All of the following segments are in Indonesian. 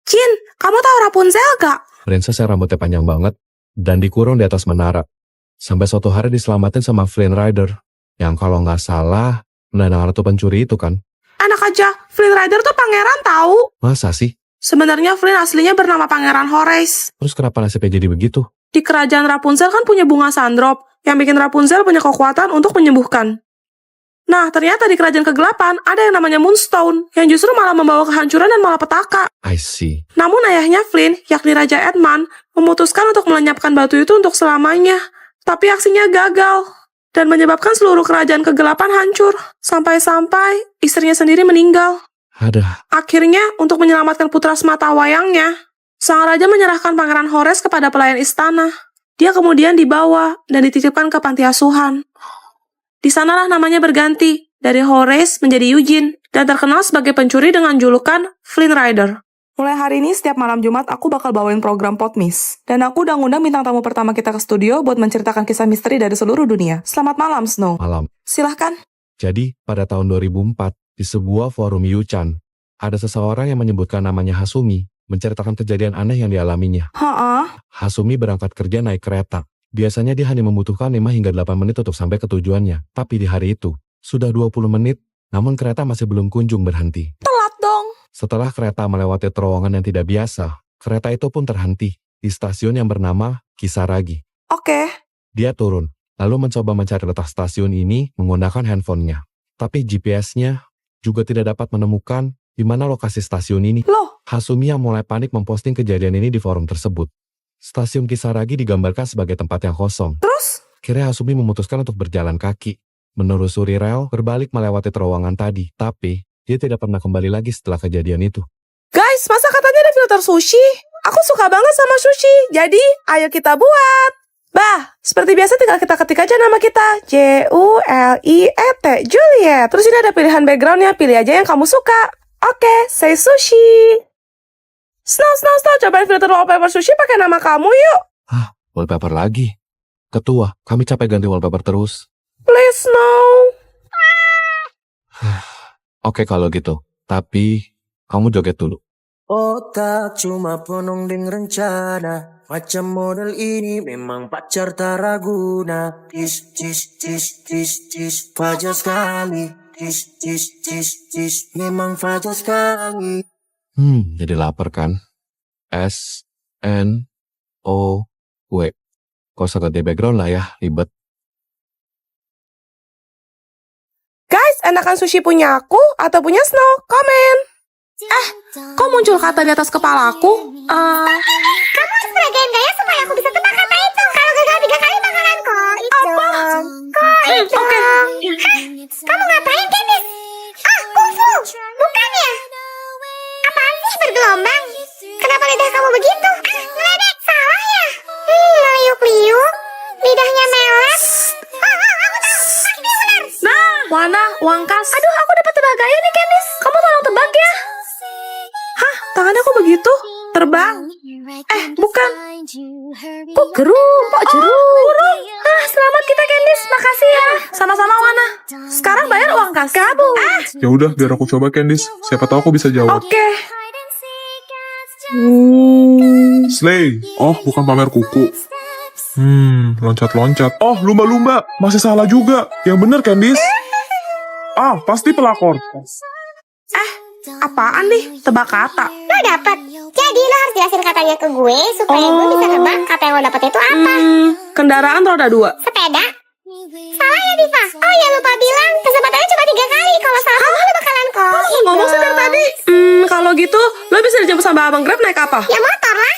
Jin, kamu tahu Rapunzel gak? Princess yang rambutnya panjang banget dan dikurung di atas menara. Sampai suatu hari diselamatin sama Flynn Rider. Yang kalau nggak salah, menandang ratu pencuri itu kan? Anak aja, Flynn Rider tuh pangeran tahu. Masa sih? Sebenarnya Flynn aslinya bernama Pangeran Horace. Terus kenapa nasibnya jadi begitu? Di kerajaan Rapunzel kan punya bunga sandrop, yang bikin Rapunzel punya kekuatan untuk menyembuhkan. Nah, ternyata di kerajaan kegelapan ada yang namanya Moonstone, yang justru malah membawa kehancuran dan malapetaka. I see. Namun ayahnya Flynn, yakni Raja Edmund, memutuskan untuk melenyapkan batu itu untuk selamanya. Tapi aksinya gagal, dan menyebabkan seluruh kerajaan kegelapan hancur. Sampai-sampai istrinya sendiri meninggal. Ada. Akhirnya, untuk menyelamatkan putra semata wayangnya, sang raja menyerahkan Pangeran Horace kepada pelayan istana. Dia kemudian dibawa dan dititipkan ke panti asuhan. Di sanalah namanya berganti, dari Horace menjadi Eugene, dan terkenal sebagai pencuri dengan julukan Flynn Rider. Mulai hari ini, setiap malam Jumat, aku bakal bawain program Potmis. Dan aku udah ngundang bintang tamu pertama kita ke studio buat menceritakan kisah misteri dari seluruh dunia. Selamat malam, Snow. Malam. Silahkan. Jadi, pada tahun 2004, di sebuah forum Yuchan, ada seseorang yang menyebutkan namanya Hasumi, menceritakan kejadian aneh yang dialaminya. Hasumi berangkat kerja naik kereta. Biasanya dia hanya membutuhkan 5 hingga 8 menit untuk sampai ke tujuannya. Tapi di hari itu, sudah 20 menit, namun kereta masih belum kunjung berhenti. Telat dong. Setelah kereta melewati terowongan yang tidak biasa, kereta itu pun terhenti di stasiun yang bernama Kisaragi. Oke. Dia turun, lalu mencoba mencari letak stasiun ini menggunakan handphonenya. Tapi GPS-nya juga tidak dapat menemukan di mana lokasi stasiun ini. Loh, Hasumi yang mulai panik memposting kejadian ini di forum tersebut. Stasiun Kisaragi digambarkan sebagai tempat yang kosong. terus? Akhirnya Hasumi memutuskan untuk berjalan kaki, menelusuri rel, berbalik melewati terowongan tadi. Tapi, dia tidak pernah kembali lagi setelah kejadian itu. Guys, masa katanya ada filter sushi? Aku suka banget sama sushi, jadi ayo kita buat. Bah, seperti biasa tinggal kita ketik aja nama kita. Juliet, Juliet. Terus ini ada pilihan backgroundnya, pilih aja yang kamu suka. Oke, say sushi. Snow, cobain filter wallpaper sushi pakai nama kamu yuk. Wallpaper lagi? Ketua, kami capek ganti wallpaper terus. Please, Snow. Oke kalau gitu, tapi kamu joget dulu. Otak cuma penuh dengan rencana. Macam model ini memang pacar tak raguna. Tis, fajar sekali. Tis, memang fajar sekali. Jadi lapar kan? S-N-O-W. Kok usah ganti background lah ya, ribet. Guys, enakan sushi punya aku atau punya Snow? Komen. Kok muncul kata di atas kepalaku? Kamu harus peragain gaya supaya aku bisa tebak kata itu. Kalau gagal 3 kali bakalan kok itu. Kok itu. Oke. Kamu ngapain, Candice? Kungfu. Bukan ya? Apaan sih bergelombang? Kenapa lidah kamu begitu? Ngeledek. Salah ya? Meliuk-liuk. Lidahnya melet. Aku tahu. Pasti ular. Nah, Wana, Wangkas. Aduh, aku dapat tebak gaya nih, Candice. Kamu tolong tebak ya. Hah, tangannya kok begitu? Terbang. Bukan. Kok gerung? Burung. Selamat kita, Candice. Makasih ya. Sama-sama, Wana. Sekarang bayar uang kas. Gabung. Ya udah, biar aku coba Candice. Siapa tahu aku bisa jawab. Oke. Slay. Oh, bukan pamer kuku. Loncat-loncat. Oh, lumba-lumba. Masih salah juga. Yang bener, Candice. Pasti pelakor. Apaan nih? Tebak kata. Lo dapet. Jadi lo harus jelasin katanya ke gue supaya gue bisa nebak kata yang lo dapet itu apa. Kendaraan roda 2. Sepeda. Salah ya, Diva? Oh ya, lupa bilang. Kesempatannya cuma 3 kali. Kalau salah kamu lo bakalan kok. Ngomong sih dari tadi. Kalau gitu, lo bisa dijemput sama abang Grab naik apa? Ya motor lah.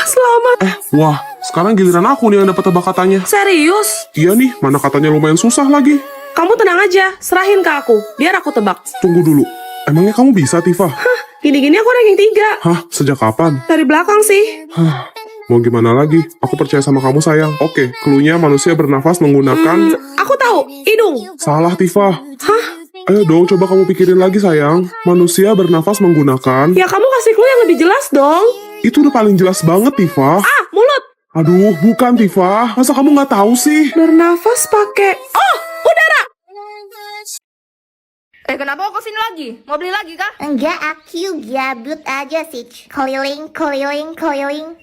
Selamat. Wah, sekarang giliran aku nih yang dapat tebak katanya. Serius? Iya nih, mana katanya lumayan susah lagi. Kamu tenang aja, serahin ke aku, biar aku tebak. Tunggu dulu. Emangnya kamu bisa, Tifa? Gini-gini aku ranking 3. Hah, sejak kapan? Dari belakang sih. Mau gimana lagi? Aku percaya sama kamu, sayang. Oke, cluenya manusia bernafas menggunakan... Aku tahu, hidung. Salah, Tifa. Ayo dong, coba kamu pikirin lagi, sayang. Manusia bernafas menggunakan... Ya kamu kasih clue yang lebih jelas dong. Itu udah paling jelas banget, Tifa. Mulut. Aduh, bukan, Tifa. Masa kamu nggak tahu sih? Bernafas pakai... Oh, udara. Kenapa kau kesini lagi? Mau beli lagi kah? Enggak, aku gabut aja sih. Keliling.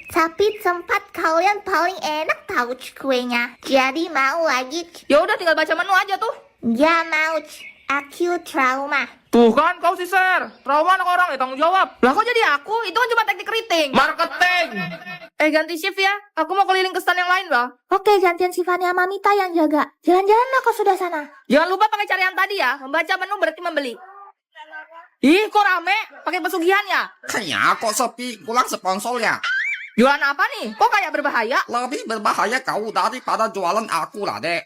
Tapi tempat kalian paling enak tahu kuenya. Jadi mau lagi. Ya udah tinggal baca menu aja tuh. Enggak mau. Aku trauma. Tuh kan kau sih, Ser. Trauma anak orang, ya tanggung jawab. Lah kok jadi aku? Itu kan cuma teknik keriting. Marketing. Ganti shift ya. Aku mau keliling ke stand yang lain, Bang. Oke, gantian si Fani sama Mita yang jaga. Jalan-jalan lah kau sudah sana. Jangan lupa pakai cara yang tadi ya. Membaca menu berarti membeli. Ih, kok rame? Pakai pesugihan ya? Kayak kok sepi, kurang sponsor ya. Jualan apa nih? Kok kayak berbahaya? Lebih berbahaya kau daripada jualan aku lah, Dek.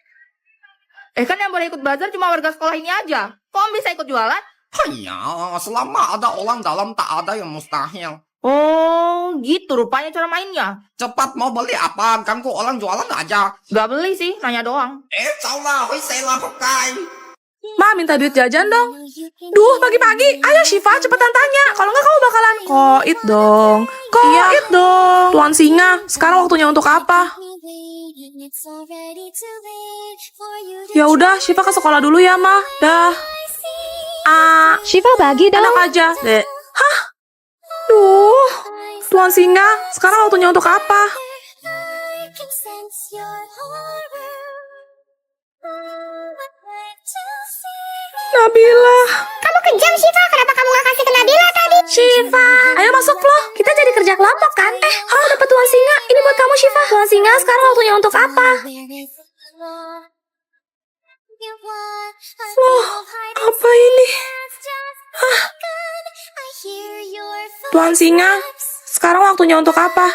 Kan yang boleh ikut belajar cuma warga sekolah ini aja. Kok Om bisa ikut jualan? Hanya, selama ada orang dalam tak ada yang mustahil. Oh, gitu rupanya cara mainnya. Cepat mau beli apa? Ganggu orang jualan aja. Gak beli sih, nanya doang. Salah, saya lah pakai. Ma, minta duit jajan dong. Duh, pagi-pagi. Ayo Syifa, cepetan tanya. Kalau nggak kamu bakalan koit dong. Koit dong. Tuan Singa, sekarang waktunya untuk apa? Ya udah, Syifa ke sekolah dulu ya, Ma. Dah. Syifa bagi dong. Enak aja, Dek. Hah? Duh. Tuan Singa, sekarang waktunya untuk apa? Nabila. Kamu kejam, Syifa. Kenapa kamu gak kasih ke Nabila tadi? Syifa. Ayo masuk, Flo. Kita jadi kerja kelompok kan? Oh, dapat Tuan Singa. Ini buat kamu, Syifa. Tuan Singa, sekarang waktunya untuk apa? Loh, apa ini? Tuan Singa, sekarang waktunya untuk apa?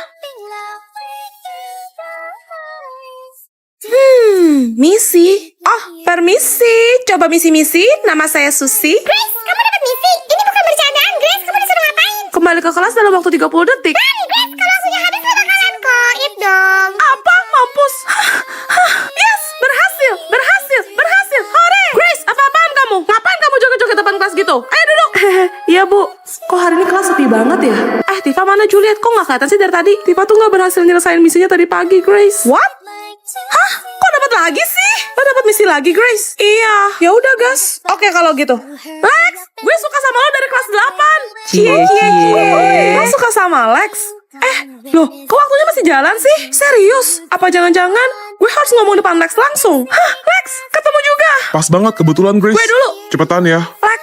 Misi. Oh, permisi. Coba misi-misi. Nama saya Susi. Grace, kamu dapat misi. Ini bukan bercandaan, Grace. Kamu disuruh ngapain? Kembali ke kelas dalam waktu 30 detik. Grace, kalau waktunya habis gak bakalan koit dong. Apa? Mampus. Yes, berhasil. Hore. Grace, apa-apaan kamu? Ngapain kamu joget-joget depan kelas gitu? Ayo duduk. Iya, Bu. Kok hari ini kelas sepi banget ya? Tifa mana Juliet? Kok nggak kelihatan sih dari tadi? Tifa tuh nggak berhasil nyelesain misinya tadi pagi, Grace. What? Hah? Kok dapat lagi sih? Lo dapat misi lagi, Grace? Iya. Ya udah, Gas. Oke kalau gitu. Lex, gue suka sama lo dari kelas 8. Cie. Lo suka sama Lex? Loh, kok waktunya masih jalan sih? Serius? Apa jangan-jangan gue harus ngomong depan Lex langsung? Hah, Lex, ketemu juga. Pas banget kebetulan, Grace. Gue dulu. Cepetan ya. Lex,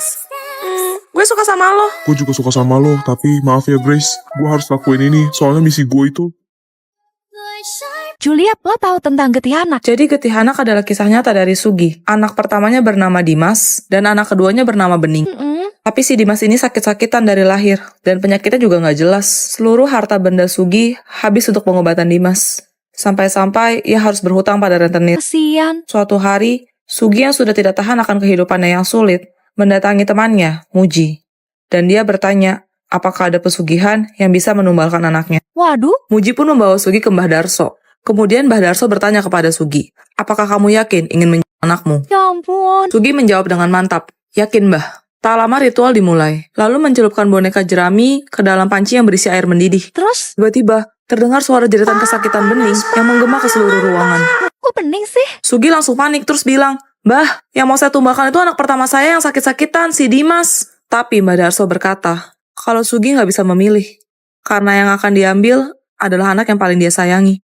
gue suka sama lo. Gue juga suka sama lo, tapi maaf ya, Grace. Gue harus lakuin ini, soalnya misi gue itu. Juliet, lo tahu tentang Getihanak? Jadi Getihanak adalah kisah nyata dari Sugi. Anak pertamanya bernama Dimas, dan anak keduanya bernama Bening. Tapi si Dimas ini sakit-sakitan dari lahir, dan penyakitnya juga nggak jelas. Seluruh harta benda Sugi habis untuk pengobatan Dimas. Sampai-sampai ia harus berhutang pada rentenir. Kasian. Suatu hari, Sugi yang sudah tidak tahan akan kehidupannya yang sulit, mendatangi temannya, Muji. Dan dia bertanya, apakah ada pesugihan yang bisa menumbalkan anaknya. Waduh, Muji pun membawa Sugi ke Mbah Darso. Kemudian Mbah Darso bertanya kepada Sugi, apakah kamu yakin ingin menjadi anakmu? ya ampun. Sugi menjawab dengan mantap, yakin Mbah. Tak lama ritual dimulai, lalu mencelupkan boneka jerami ke dalam panci yang berisi air mendidih. Terus, Tiba-tiba, terdengar suara jeritan kesakitan Bening yang menggema ke seluruh ruangan. kok Bening sih? Sugi langsung panik terus bilang, Mbah, yang mau saya tumbalkan itu anak pertama saya yang sakit-sakitan, si Dimas. Tapi Mbah Darso berkata, kalau Sugi nggak bisa memilih, karena yang akan diambil adalah anak yang paling dia sayangi.